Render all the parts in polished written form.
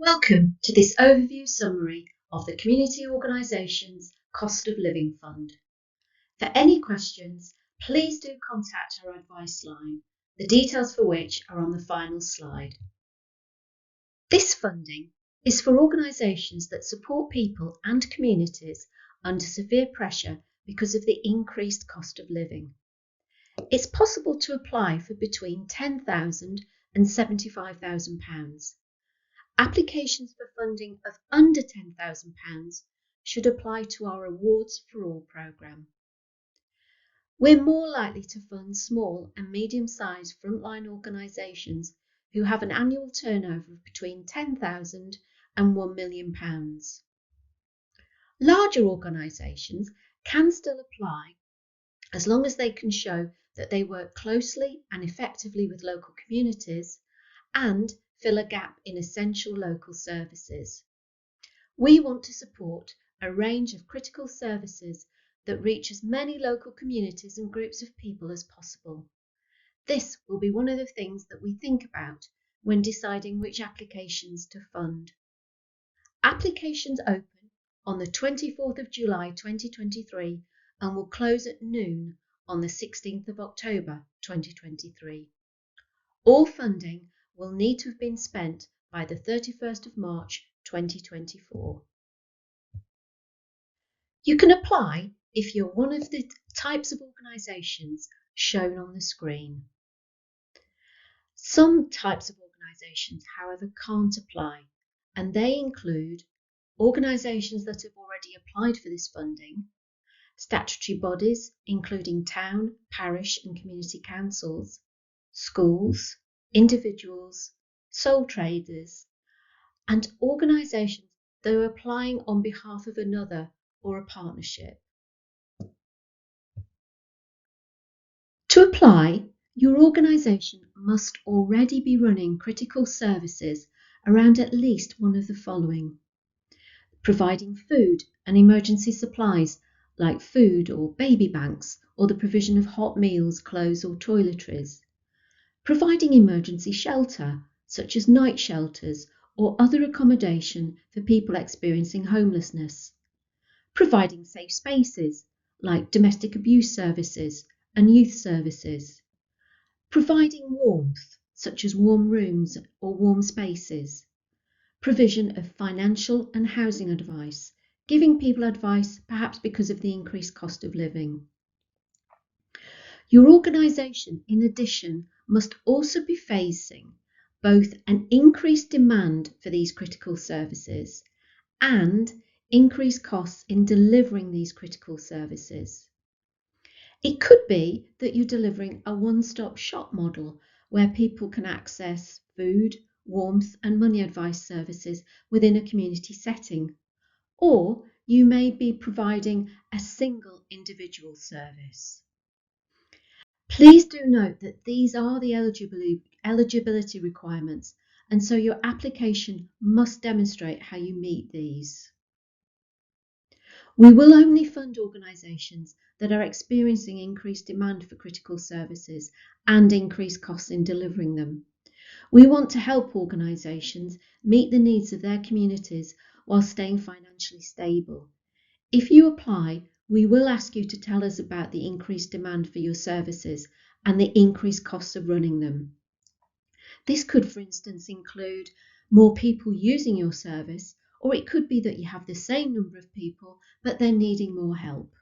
Welcome to this overview summary of the Community Organisations Cost of Living Fund. For any questions, please do contact our advice line, the details for which are on the final slide. This funding is for organisations that support people and communities under severe pressure because of the increased cost of living. It's possible to apply for between £10,000 and £75,000. Applications for funding of under £10,000 should apply to our Awards for All programme. We're more likely to fund small and medium-sized frontline organisations who have an annual turnover of between £10,000 and £1 million. Larger organisations can still apply as long as they can show that they work closely and effectively with local communities and fill a gap in essential local services. We want to support a range of critical services that reach as many local communities and groups of people as possible. This will be one of the things that we think about when deciding which applications to fund. Applications open on the 24th of July 2023 and will close at noon on the 16th of October 2023. All funding will need to have been spent by the 31st of March 2024. You can apply if you're one of the types of organisations shown on the screen. Some types of organisations, however, can't apply, and they include organisations that have already applied for this funding, statutory bodies including town, parish and community councils, schools, individuals, sole traders, and organisations that are applying on behalf of another or a partnership. To apply, your organisation must already be running critical services around at least one of the following: providing food and emergency supplies like food or baby banks, or the provision of hot meals, clothes or toiletries; providing emergency shelter, such as night shelters or other accommodation for people experiencing homelessness; providing safe spaces like domestic abuse services and youth services; providing warmth, such as warm rooms or warm spaces; provision of financial and housing advice, giving people advice perhaps because of the increased cost of living. Your organisation, in addition, must also be facing both an increased demand for these critical services and increased costs in delivering these critical services. It could be that you're delivering a one-stop shop model where people can access food, warmth and money advice services within a community setting, or you may be providing a single individual service. Please do note that these are the eligibility requirements, and so your application must demonstrate how you meet these. We will only fund organisations that are experiencing increased demand for critical services and increased costs in delivering them. We want to help organisations meet the needs of their communities while staying financially stable. If you apply, we will ask you to tell us about the increased demand for your services and the increased costs of running them. This could, for instance, include more people using your service, or it could be that you have the same number of people but they're needing more help.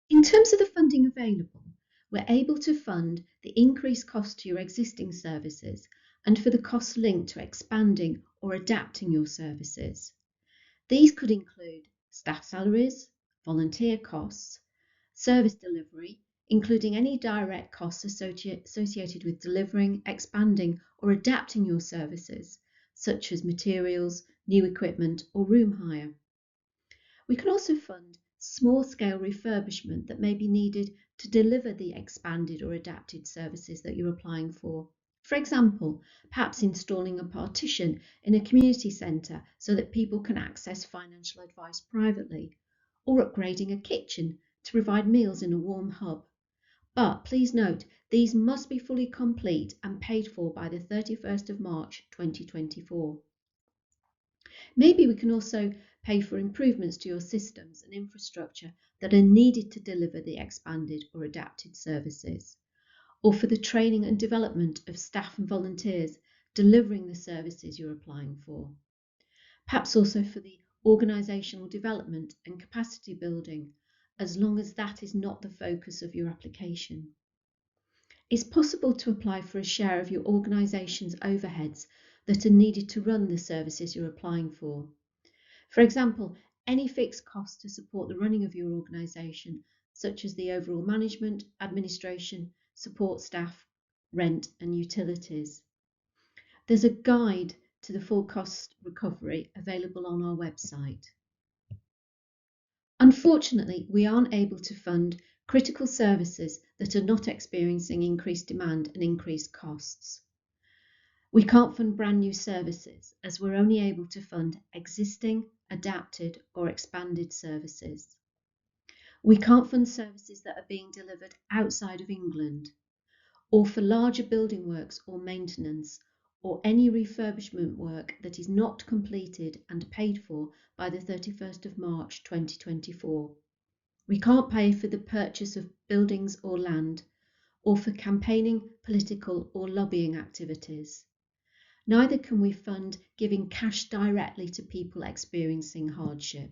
In terms of the funding available, we're able to fund the increased cost to your existing services and for the costs linked to expanding or adapting your services. These could include staff salaries, volunteer costs, service delivery, including any direct costs associated with delivering, expanding or adapting your services, such as materials, new equipment or room hire. We can also fund small-scale refurbishment that may be needed to deliver the expanded or adapted services that you're applying for. For example, perhaps installing a partition in a community centre so that people can access financial advice privately, or upgrading a kitchen to provide meals in a warm hub, But please note, these must be fully complete and paid for by the 31st of March 2024. Maybe we can also pay for improvements to your systems and infrastructure that are needed to deliver the expanded or adapted services, or for the training and development of staff and volunteers delivering the services you're applying for. Perhaps also for the organisational development and capacity building, as long as that is not the focus of your application. It's possible to apply for a share of your organisation's overheads that are needed to run the services you're applying for. For example, any fixed costs to support the running of your organisation, such as the overall management, administration, support staff, rent and utilities. There's a guide to the full cost recovery available on our website. Unfortunately, we aren't able to fund critical services that are not experiencing increased demand and increased costs. We can't fund brand new services as we're only able to fund existing, adapted or expanded services. We can't fund services that are being delivered outside of England, or for larger building works or maintenance, or any refurbishment work that is not completed and paid for by the 31st of March 2024. We can't pay for the purchase of buildings or land, or for campaigning, political or lobbying activities. Neither can we fund giving cash directly to people experiencing hardship.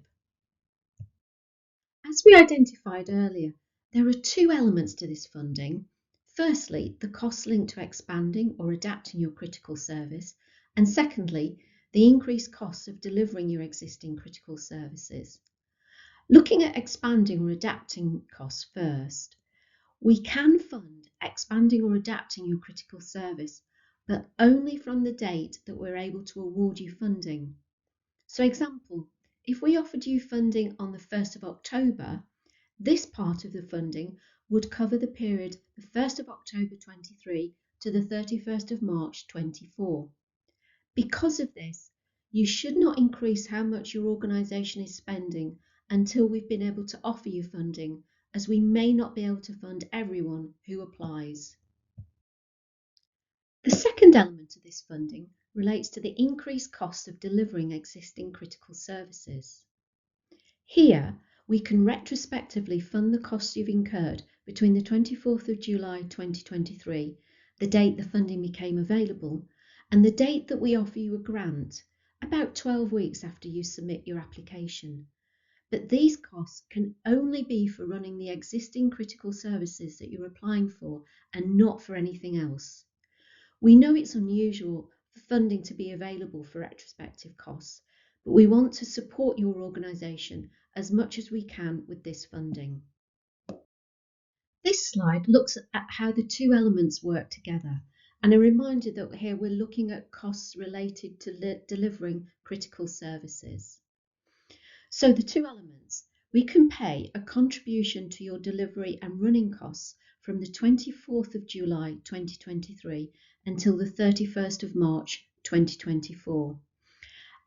As we identified earlier, there are two elements to this funding. Firstly, the costs linked to expanding or adapting your critical service, and secondly, the increased costs of delivering your existing critical services. Looking at expanding or adapting costs first, we can fund expanding or adapting your critical service, but only from the date that we're able to award you funding. So, example, if we offered you funding on the 1st of October, this part of the funding would cover the period the 1st of October 23 to the 31st of March 24. Because of this, you should not increase how much your organisation is spending until we've been able to offer you funding, as we may not be able to fund everyone who applies. The second element of this funding relates to the increased cost of delivering existing critical services. Here, we can retrospectively fund the costs you've incurred between the 24th of July 2023, the date the funding became available, and the date that we offer you a grant, about 12 weeks after you submit your application. But these costs can only be for running the existing critical services that you're applying for and not for anything else. We know it's unusual for funding to be available for retrospective costs, but we want to support your organisation as much as we can with this funding. This slide looks at how the two elements work together, and a reminder that here we're looking at costs related to delivering critical services. So the two elements, we can pay a contribution to your delivery and running costs from the 24th of July 2023 until the 31st of March 2024.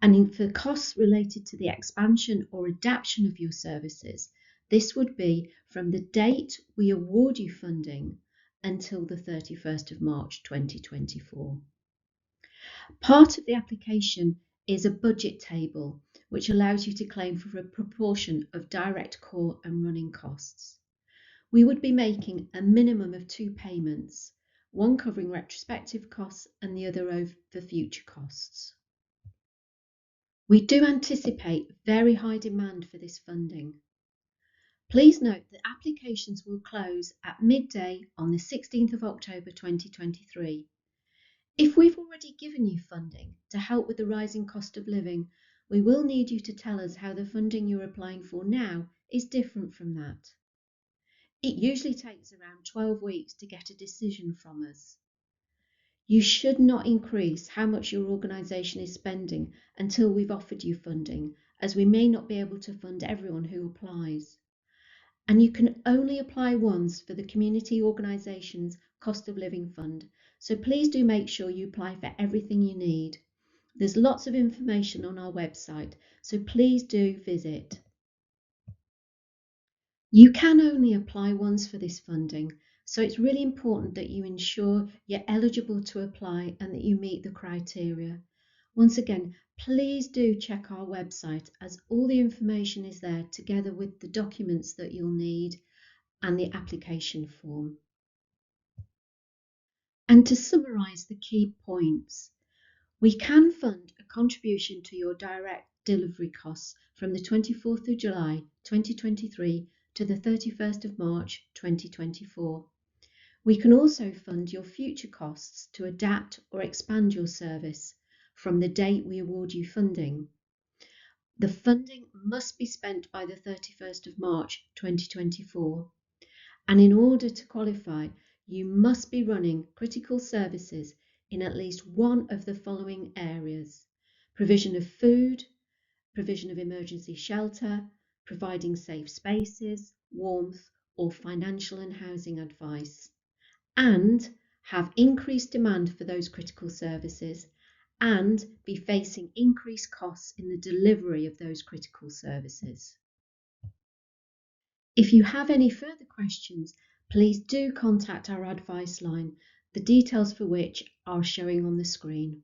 And for costs related to the expansion or adaptation of your services, this would be from the date we award you funding until the 31st of March 2024. Part of the application is a budget table, which allows you to claim for a proportion of direct core and running costs. We would be making a minimum of two payments, one covering retrospective costs and the other over the future costs. We do anticipate very high demand for this funding. Please note that applications will close at midday on the 16th of October 2023. If we've already given you funding to help with the rising cost of living, we will need you to tell us how the funding you're applying for now is different from that. It usually takes around 12 weeks to get a decision from us. You should not increase how much your organisation is spending until we've offered you funding, as we may not be able to fund everyone who applies. And you can only apply once for the Community Organisations Cost of Living Fund, so please do make sure you apply for everything you need. There's lots of information on our website, so please do visit. You can only apply once for this funding, So it's really important that you ensure you're eligible to apply and that you meet the criteria. Once again, please do check our website as all the information is there together with the documents that you'll need and the application form. And to summarise the key points, we can fund a contribution to your direct delivery costs from the 24th of July 2023 to the 31st of March 2024. We can also fund your future costs to adapt or expand your service from the date we award you funding. The funding must be spent by the 31st of March 2024, and in order to qualify, you must be running critical services in at least one of the following areas: provision of food, provision of emergency shelter, providing safe spaces, warmth, or financial and housing advice, and have increased demand for those critical services and be facing increased costs in the delivery of those critical services. If you have any further questions, please do contact our advice line, the details for which are showing on the screen.